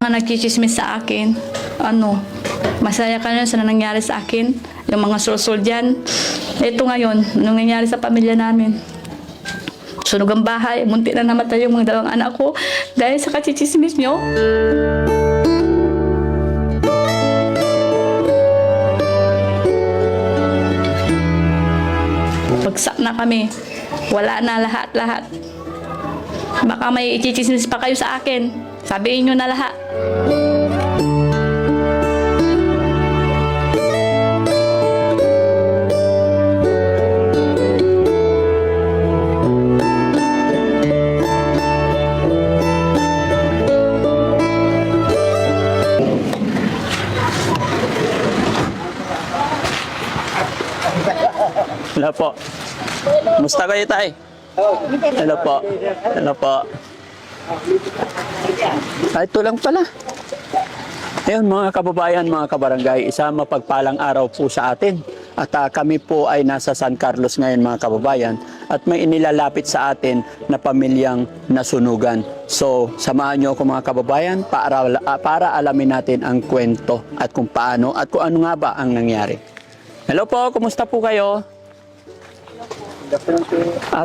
Mga nagchichismis sa akin, masaya ka na sa nangyari sa akin, yung mga sul dyan. Ito ngayon, nangyayari sa pamilya namin. Sunog ang bahay, munti na namatay yung mga dalawang anak ko dahil sa kachichismis nyo. Bagsak na kami, wala na lahat-lahat. Baka may ichichismis pa kayo sa akin. Sabihin nyo na lahat. Hello po. Musta kayo, tay? Hello po. Hello po. Ay, ito lang pala. Ayun, mga kababayan, mga kabarangay, isang mapagpalang araw po sa atin. At kami po ay nasa San Carlos ngayon, mga kababayan. At may inilalapit sa atin na pamilyang nasunugan. So, samahan niyo ako, mga kababayan, para alamin natin ang kwento at kung paano at kung ano nga ba ang nangyari. Hello po, kumusta po kayo?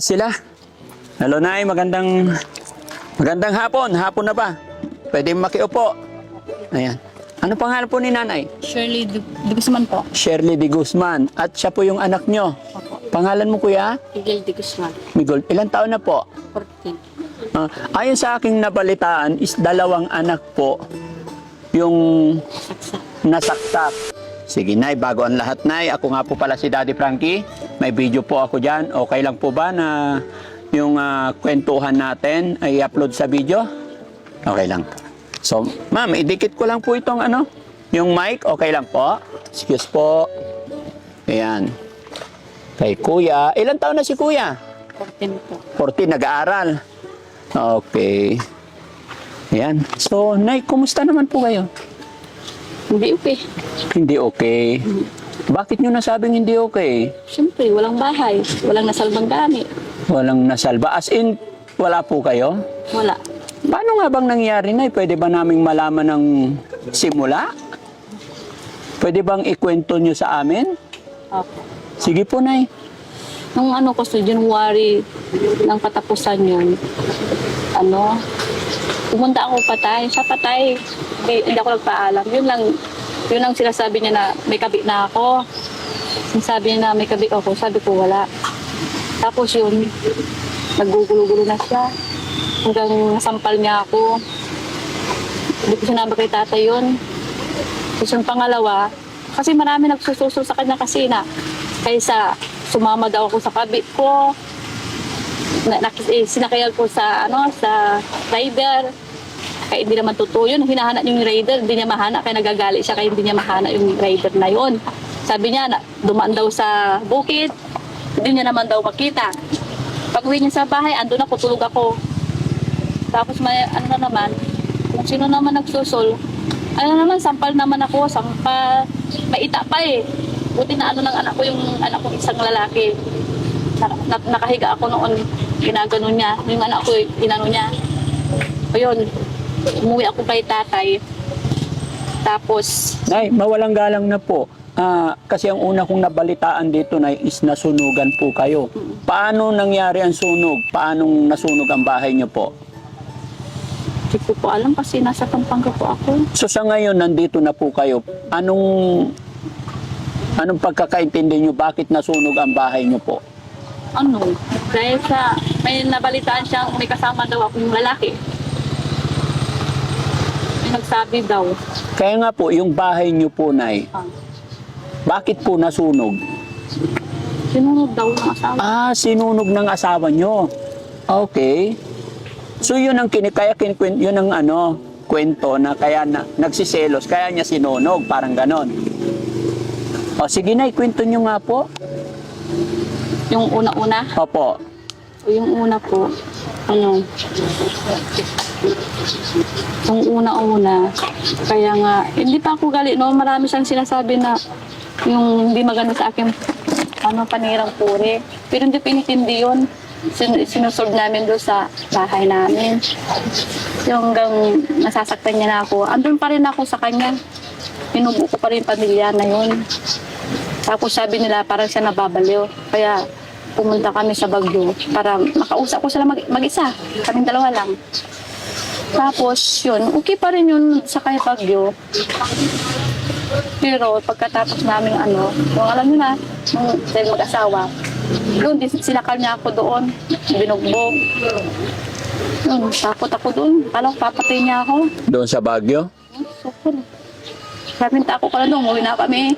Sila. Hello, Nay, magandang hapon. Hapon na ba? Pwede makiupo. Ayan. Ano pangalan po ni Nanay? Shirley de Guzman po. Shirley de Guzman. At siya po yung anak nyo. Opo. Pangalan mo, Kuya? Miguel de Guzman. Miguel. Ilan taon na po? 14. Ayon sa aking nabalitaan is 2 anak po yung nasaksak. Sige, Nay, bago ang lahat, Nay. Ako nga po pala si Daddy Frankie. May video po ako dyan. Okay lang po ba na yung kwentuhan natin ay upload sa video? Okay lang. So, ma'am, idikit ko lang po itong yung mic. Okay lang po. Excuse po. Ayan. Kay Kuya. Ilan taon na si Kuya? 14 po. 14, nag-aaral. Okay. Ayan. So, Nay, kumusta naman po kayo? Hindi okay. Hindi okay. Bakit nyo nasabing hindi okay? Siyempre, walang bahay. Walang nasalbang gamit. Walang nasalba. As in, wala po kayo? Wala. Paano nga bang nangyari, Nay? Pwede ba naming malaman ng simula? Pwede bang ikwento nyo sa amin? Opo. Sige po, Nay. Nung sa January ng katapusan yun, pumunta ako patay. Sa patay, hindi ako nagpaalam. Yun lang sinasabi niya na may kabit na ako. Sinasabi niya na may kabit ako. Sabi ko, wala. Tapos yun, naggugulo-gulo na siya. Hanggang nasampal niya ako. Hindi ko sinabi kay tatay yun. Tapos yung pangalawa, kasi marami nagsususo sa kanya kasi kaysa sumama daw ako sa kabit ko. Sinakayal ko sa rider. Kaya hindi naman totoo yun. Hinahanap yung rider, hindi niya mahana. Kaya nagagalit siya kaya hindi niya mahana yung rider na yun. Sabi niya, dumaan daw sa bukid. Hindi niya naman daw makita. Pag uwi niya sa bahay, ando na, tutulog ako. Tapos may, kung sino naman nagsusol, sampal naman ako, sampal. May ita pa eh. Buti na ng anak ko, yung anak ko isang lalaki. Nakahiga ako noon, ginagano niya. Yung anak ko, inano niya. Ayun, umuwi ako kay tatay. Tapos... Nay, mawalang galang na po. Kasi ang una kong nabalitaan dito, Nay, is nasunugan po kayo. Paano nangyari ang sunog? Paano nasunog ang bahay niyo po? Hindi ko po alam kasi nasa Pampanga po ako. So sa ngayon, nandito na po kayo. Anong pagkakaintindi niyo bakit nasunog ang bahay niyo po? Dahil may nabalitaan siyang may kasama daw akong lalaki. May nagsabi daw. Kaya nga po, yung bahay niyo po, Nay, bakit po nasunog? Sinunog daw ng asawa. Sinunog ng asawa niyo. Okay. So yun ang yun ang kwento na kaya nagsiselos, kaya niya sinunog, parang ganon. O sige, Nay, kwento niyo nga po. Yung una-una? Opo. Yung una po, yung una-una, kaya nga, hindi pa ako galit, no? Marami siyang sinasabi na yung hindi maganda sa akin, panirang puri. Pero hindi pinitindi yun. sinusolve namin doon sa bahay namin. Yung hanggang nasasaktan niya na ako, andun pa rin ako sa kanya. Pinubuo ko pa rin yung pamilya na yun. Tapos sabi nila parang siya nababaliw. Kaya pumunta kami sa Baguio para makausap ko sila mag-isa. Kaming dalawa lang. Tapos yun, okay pa rin yun sa kay Baguio. Pero pagkatapos namin yung alam nyo na, nung dahil mag-asawa, yun, sinakal niya ako doon, binugbog. Yun, takot ako doon. Alam, papatay niya ako. Doon sa Baguio? Sukol. Maraming tako ka na doon, umuwi na kami.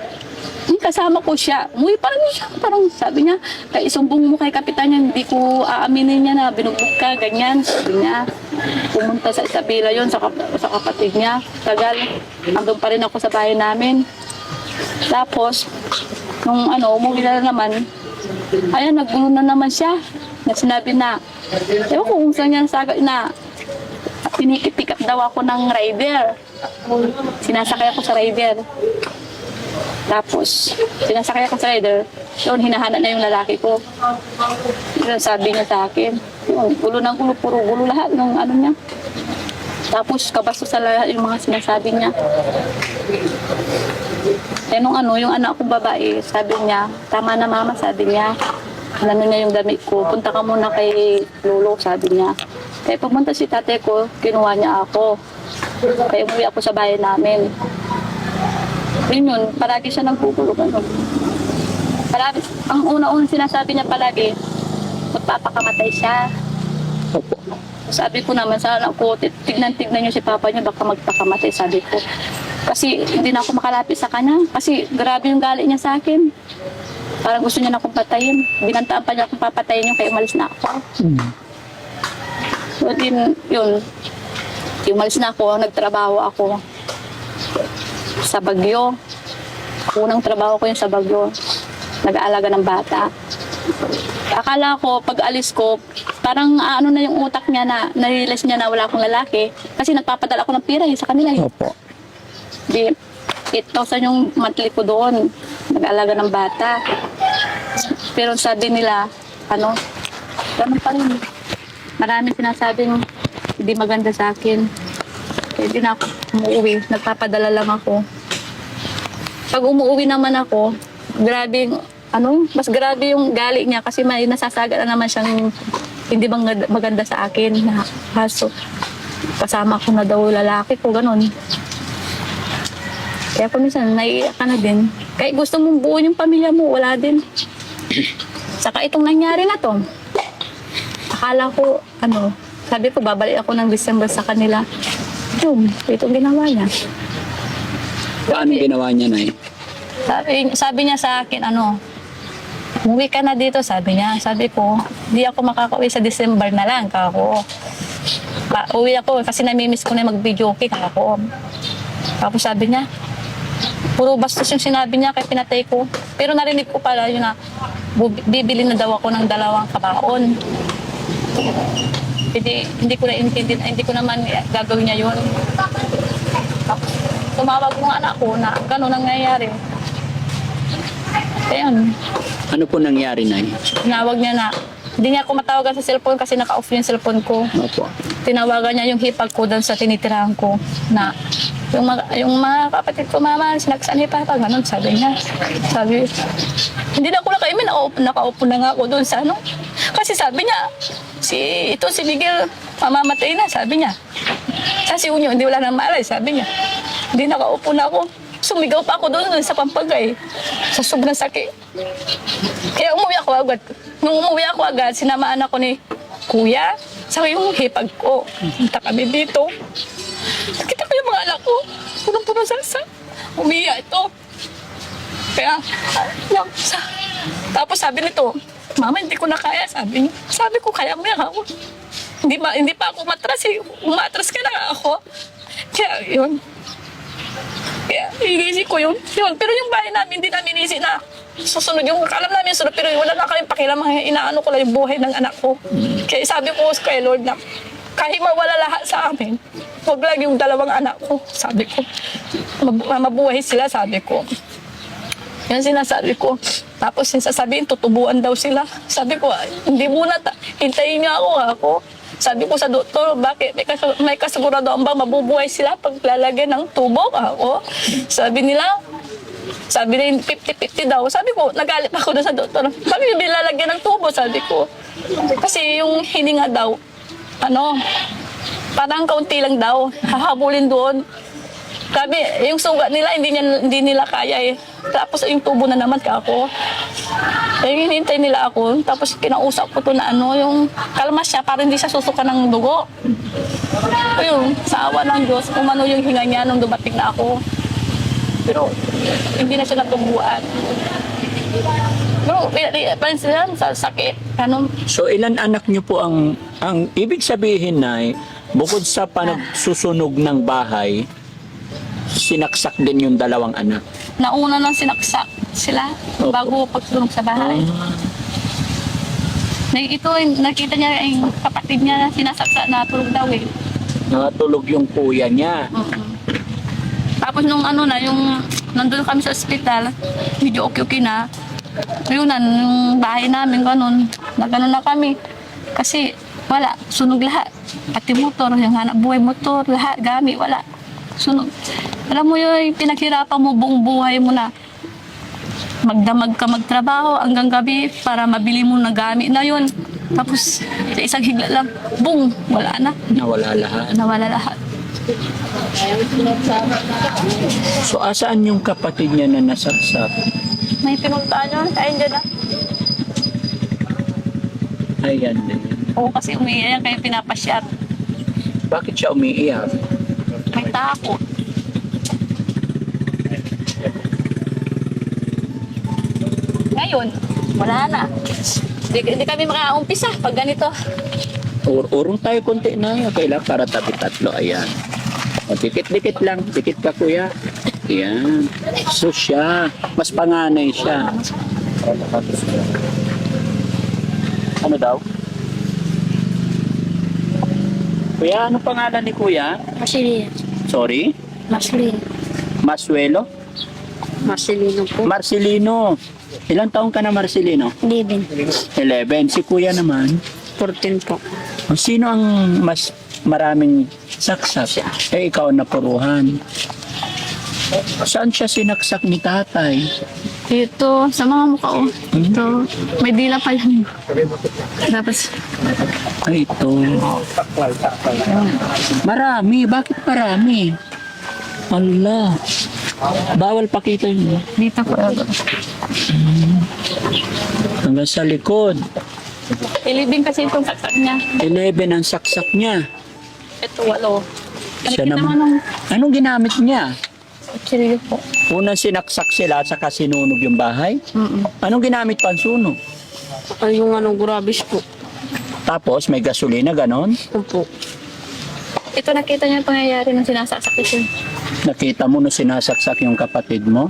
Yung kasama ko siya, umuwi pa rin siya. Parang sabi niya, kay isumbong mo kay kapitan niya, hindi ko aaminin niya na binugbog ka, ganyan. Sabi niya, pumunta sa Isabela yun, sa kapatid niya. Tagal, andun pa rin ako sa bahay namin. Tapos, nung umuwi na naman, ayan, naggulo na naman siya. Na sinabi na, ewan ko kung saan niya sabi na, pinipick up daw ako ng rider. Sinasakay ako sa rider. Tapos, sinasakay ako sa rider, yun, hinahanap na yung lalaki ko. Yun, sabi niya sa akin, yun, gulo ng gulo, puro gulo lahat ng niya. Tapos, kabasto sa lahat yung mga sinasabi niya. Eh, yung anak kong babae, sabi niya, tama na mama, sabi niya, niya yung damit ko, punta ka muna kay lolo, sabi niya. Kaya pumunta si tatay ko, kinuha niya ako. Kaya umuwi ako sa bahay namin. Yun, palagi siya nagkukulong. Palagi, ang una-una sinasabi niya palagi, magpapakamatay siya. Opo. Sabi ko naman, sana ako, tignan niyo si papa niya, baka magpakamatay, sabi ko. Kasi hindi na ako makalapit sa kanya. Kasi grabe yung galit niya sa akin. Parang gusto niya na akong patayin. Binantaan pa niya akong papatayin yung kaya umalis na ako. So din, yun, umalis na ako, nagtrabaho ako sa Baguio. Unang trabaho ko yun sa Baguio. Nag-aalaga ng bata. Akala ko, pag alis ko, parang na yung utak niya na, na-realize niya na wala akong lalaki. Kasi nagpapadala ako ng pira sa kanila. Opo. Di, 8,000 yung monthly ko doon. Nag-aalaga ng bata. Pero sabi nila, ganun pa rin. Maraming sinasabing hindi maganda sa akin. Kaya hindi na ako umuwi. Nagpapadala lang ako. Pag umuwi naman ako, grabe mas grabe yung gali niya kasi may nasasaga na naman siyang hindi maganda sa akin. Na kaso, kasama ko na daw lalaki ko, ganun. Kaya kung minsan, naiiyak ka na din. Kahit gusto mong buuin yung pamilya mo, wala din. Saka itong nangyari na to, akala ko, sabi ko, babalik ako ng December sa kanila. Yun, itong ginawa niya. Paano ginawa niya, Nay? Sabi niya sa akin, umuwi ka na dito, sabi niya. Sabi ko, di ako makakauwi sa December na lang, kako. Uwi ako kasi namimiss ko na mag-video okay, kako. Tapos sabi niya, puro bastos yung sinabi niya kaya pinatay ko. Pero narinig ko pala yun na, bibili na daw ako ng 2 kabaon. Hindi ko na hindi ko naman gagawin niya yun. Tapos, tumawag ng anak ko na gano'n ang nangyayari. Ayun. Ano po nangyari, Nay? Tinawag niya na, hindi niya ako matawagan sa cellphone kasi naka-off yung cellphone ko. Opo. Tinawagan niya yung hipag ko doon sa tinitirahan ko na yung mga kapatid ko, mama, sinaksan ni Papa, ganun, sabi niya. Sabi, hindi na ako nakaimin, nakaupo na nga ako doon sa Kasi sabi niya, si Miguel, mamamatay na, sabi niya. Kasi Unyo, hindi wala nang malay, sabi niya. Hindi nakaupo na ako. Sumigaw pa ako doon sa Pampagay, sa sobrang sakit. Kaya umuwi ako agad. Nung umuwi ako agad, sinamaan ako ni Kuya, sa yung hipag ko. Punta kami dito. Nakita ko yung mga anak ko, punong-puno salsa. Umiya ito. Kaya, tapos sabi nito, mama, hindi ko na kaya, sabi niya. Sabi ko, kaya mo yan ako. Hindi pa ako matras eh. Umatras ka na ako. Kaya, yun. Kaya, inisip ko yun. Pero yung bahay namin, hindi namin inisip na susunod yung, alam namin sunod, pero wala na kayong pakialam, inaano ko lang yung buhay ng anak ko. Kaya sabi ko kay Lord na, kahit mawala lahat sa amin, huwag lang yung 2 anak ko, sabi ko. Mabuhay sila, sabi ko. Yan sinasabi ko. Tapos sasabihin, tutubuan daw sila. Sabi ko, hindi muna, hintayin niyo ako. Sabi ko sa doktor, bakit? May kasiguraduhan ba mabubuhay sila pag lalagyan ng tubo ako? Sabi nila 50-50 daw. Sabi ko, nagalit ako doon sa doktor. Sabi niya, bilalagyan ng tubo, sabi ko. Kasi yung hininga daw, parang kaunti lang daw. Hahabulin doon. Sabi, yung sugat nila, hindi nila kaya eh. Tapos yung tubo na naman ako. Hinintay nila ako. Tapos kinausap ko to na yung kalmas siya para hindi siya susuka ng dugo. Ayun, sa awa ng Diyos, umano yung hinga niya nung dumating na ako. Pero hindi na siya natubuan. Pero parang sila sa sakit. So ilan anak niyo po ang ibig sabihin na bukod sa panagsusunog ng bahay, sinaksak din yung 2 anak. Nauna nang sinaksak sila bago pagsunog sa bahay. Ito, nakita niya yung kapatid niya sinasaksak na tulog daw eh. Natulog yung kuya niya. Tapos nung yung nandun kami sa ospital, medyo okay na. Ayun na, yung bahay namin, nagano na kami. Kasi wala, sunog lahat. Pati motor, yung hanap buhay motor, lahat, gamit, wala. Sunog. Alam mo yun, pinaghirapan mo buong buhay mo na magdamag ka magtrabaho hanggang gabi para mabili mo na gamit na yun. Tapos sa isang higla lang, boom, wala na. Nawala lahat. Nawala lahat. So asaan yung kapatid niya na nasaksak? May pinuntaan yun, kaya dyan na. Ayan din. Oo, kasi umiiyak kaya pinapasyat. Bakit siya umiiyak? May takot. Ngayon, wala na. Hindi kami makaumpisa pag ganito. Urong tayo konti na yan. Kailangan para tabi tatlo. Ayan. O, dikit-dikit lang. Dikit ka, kuya. Ayan. So siya. Mas panganay siya. Ano daw? Kuya, ano pangalan ni kuya? Marcelino. Sorry? Marcelino. Masuelo? Marcelino po. Marcelino. Ilang taong ka na, Marcelino? 11. 11. Si kuya naman? 14 po. O, sino ang mas maraming saksak? Eh, ikaw ang napuruhan. Saan siya sinaksak ni tatay? Dito, sa mga mukha ko. Dito, may dila pa yan. Tapos, Ay, ito. Marami. Bakit marami? Allah. Bawal pakita yun. dito po. Hanggang sa likod. Ilibing kasi itong saksak niya. 11 ang saksak niya. Ito, 8. Siya Nakita naman. mo nung Anong ginamit niya? kutsilyo po. Unang sinaksak sila at saka sinunog yung bahay. Anong ginamit pang sunog? Ay, yung grabis po. Tapos may gasolina, ganon. Opo. Ito nakita niyo yung pangyayari ng sinasaksak ito. Nakita mo nung sinasaksak yung kapatid mo?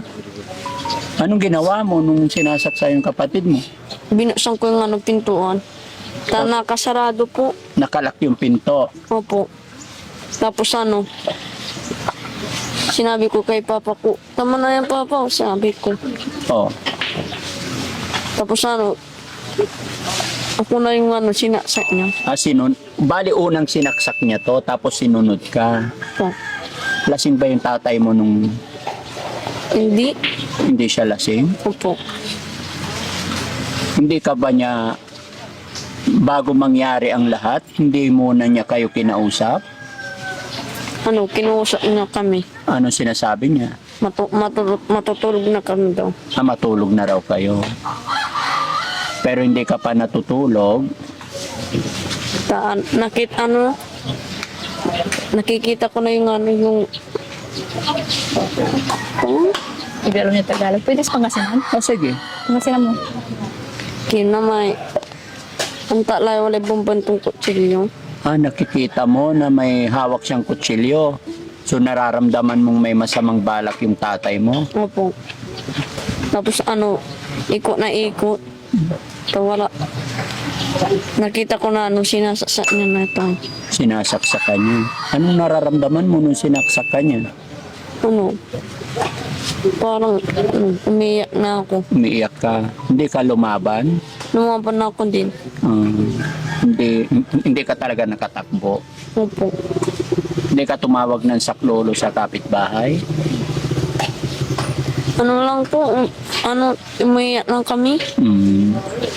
Anong ginawa mo nung sinasaksak yung kapatid mo? Binuksan ko yung pintuan. Nakasarado po. Nakalak yung pinto. Opo. Tapos sinabi ko kay papa ko, tama na yan papa, sabi ko. Oh. Tapos ako na yung sinaksak niya. Bali unang sinaksak niya to, tapos sinunod ka. Po. Lasing ba yung tatay mo nung Hindi. hindi siya lasing? Opo. Hindi ka ba niya, bago mangyari ang lahat, hindi muna niya kayo kinausap? Kinuusap niya kami. Ano sinasabi niya? Matutulog na kami daw. Matulog na raw kayo. Pero hindi ka pa natutulog. Nakikita ko na yung Ibero niya Tagalog. Pwede sa Pangasinan? Sige. Pangasinan mo. kinamay. Ang talay wala bumbantong kutsilyo. Nakikita mo na may hawak siyang kutsilyo. So nararamdaman mong may masamang balak yung tatay mo. Opo. Tapos ikot na ikot. Wala. Nakita ko na sinasaksak niya na ito. Sinasaksakan niya. Anong nararamdaman mo nung sinaksak ka niya? parang umiyak na ako. Umiiyak ka. Hindi ka lumaban. Lumaban na ako din. Hindi ka talaga nakatakbo. Opo. Hindi ka tumawag ng saklolo sa kapitbahay. Ano lang po, umiyak lang kami.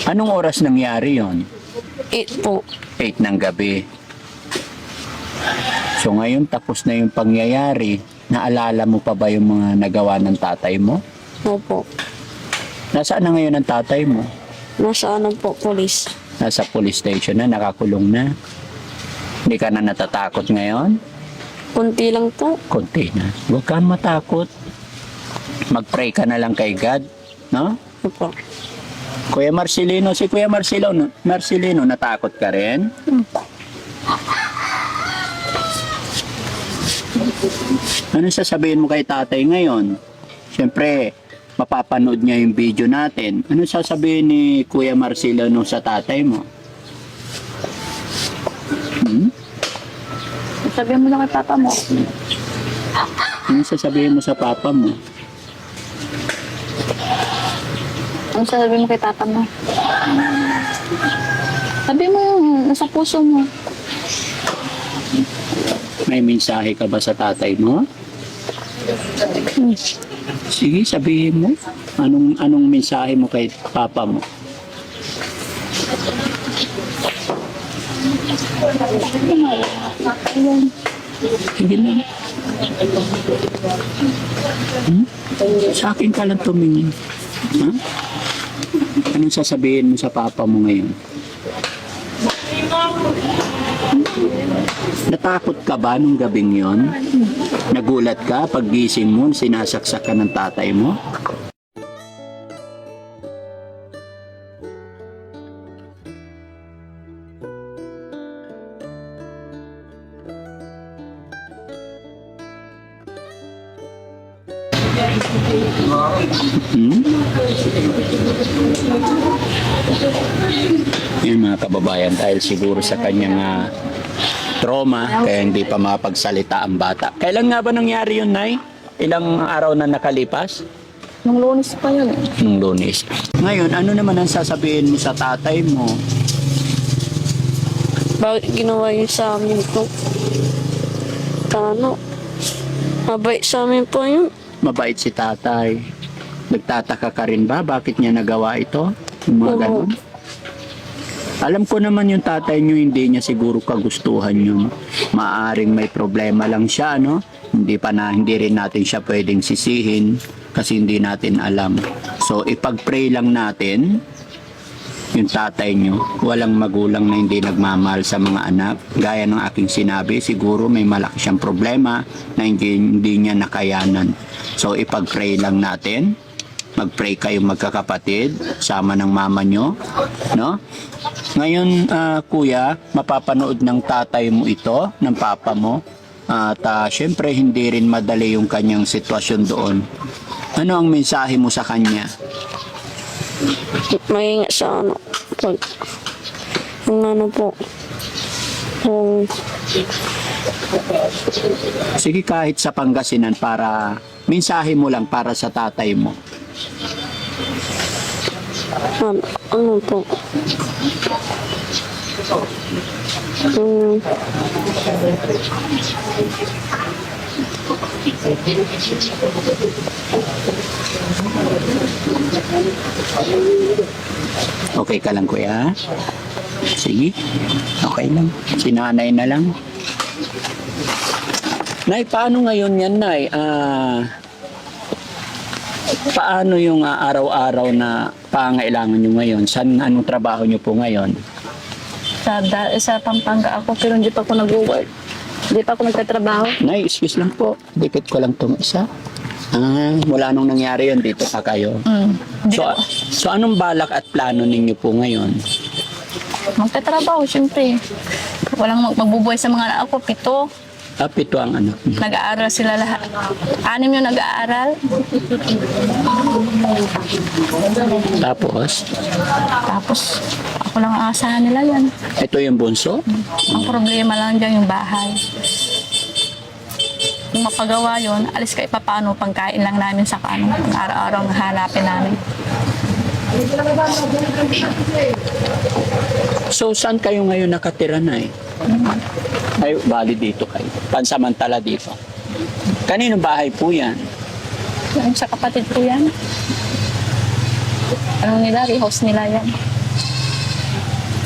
Anong oras nangyari yon? 8 po. 8 ng gabi. So ngayon tapos na yung pangyayari. Naalala mo pa ba yung mga nagawa ng tatay mo? Opo. Nasaan na ngayon ang tatay mo? Nasa ano po, police. Nasa police station na, nakakulong na. Hindi ka na natatakot ngayon? Kunti lang po. Konti na. Huwag kang matakot. Mag-pray ka na lang kay God. No? Opo. Kuya Marcelino, si Kuya Marcelino, natakot ka rin? Ano sasabihin mo kay tatay ngayon? Siyempre, mapapanood niya yung video natin. Ano sasabihin ni Kuya Marcelino sa tatay mo? Sabihin mo lang kay papa mo. Ano sasabihin mo sa papa mo? Ano sabihin mo kay tata mo? Sabi mo yung nasa puso mo. May mensahe ka ba sa tatay mo? Sige, sabihin mo. Anong mensahe mo kay papa mo? Sige lang. Sa akin ka lang tumingin. Ha? Anong sasabihin mo sa papa mo ngayon? Natakot ka ba nung gabing yon? Nagulat ka pag gising mo, sinasaksak ka ng tatay mo? Yung mga kababayan, dahil siguro sa kanyang trauma, kaya hindi pa mapagsalita ang bata. Kailan nga ba nangyari yun, Nay? Ilang araw na nakalipas? Nung Lunes pa yun. Nung Lunes. Ngayon, ano naman ang sasabihin mo sa tatay mo? Bakit ginawa yun sa amin po? Ano? Mabait sa amin po yun. Mabait si tatay. Nagtataka ka rin ba? Bakit niya nagawa ito? Yung mga Oo. ganun? Alam ko naman yung tatay niyo, hindi niya siguro kagustuhan yun. Maaring may problema lang siya, no? Hindi rin natin siya pwedeng sisihin kasi hindi natin alam. So, ipag-pray lang natin yung tatay niyo. Walang magulang na hindi nagmamahal sa mga anak. Gaya ng aking sinabi, siguro may malaki siyang problema na hindi niya nakayanan. So, ipag-pray lang natin. Mag-pray kayong magkakapatid, sama ng mama nyo, no? Ngayon, kuya, mapapanood ng tatay mo ito, ng papa mo, at syempre hindi rin madali yung kanyang sitwasyon doon. Ano ang mensahe mo sa kanya? Maingat sa ano. Pag, yung ano po. Kung Sige, kahit sa Pangasinan, para mensahe mo lang para sa tatay mo. ano po. Okay ka lang, kuya? Sige, okay lang. Sinanay na lang. Nay, paano ngayon yan, Nay? Paano yung araw-araw na pangailangan nyo ngayon? Anong trabaho nyo po ngayon? Sa Pampanga ako, pero hindi pa ako nag-work. Hindi pa ako nagtatrabaho. Nay, excuse lang po. Dikit ko lang itong isa. Wala nung nangyari yun, dito pa kayo. So anong balak at plano ninyo po ngayon? Magtatrabaho, syempre. Walang magbubuhay sa mga anak ko, 7. Pito ang ano. Nag-aaral sila lahat. 6 yung nag-aaral. Tapos, Tapos, ako lang ang asahan nila yan. ito yung bunso. Ang problema lang dyan yung bahay. Kung mapagawa yon, alis kahit paano, pangkain lang namin sa pang araw-araw na hanapin namin. So, saan kayo ngayon nakatira na eh? Ay, bali dito kayo. Pansamantala dito. Kanino bahay po yan? Yung sa kapatid ko yan. Ano nila, rehouse nila yan.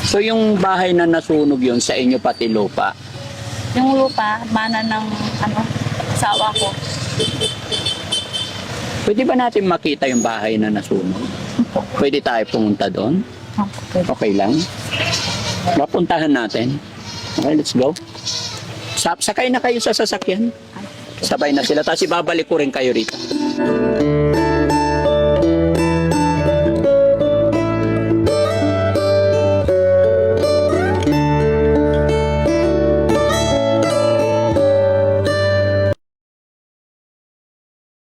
So, yung bahay na nasunog yun sa inyo pati lupa. Yung lupa, mana ng asawa ko. Pwede ba natin makita yung bahay na nasunog? Pwede tayo pumunta doon? Okay lang? Mapuntahan natin. Okay, let's go. Sakay na kayo sa sasakyan. Sabay na sila. Tapos ibabalik ko rin kayo rito.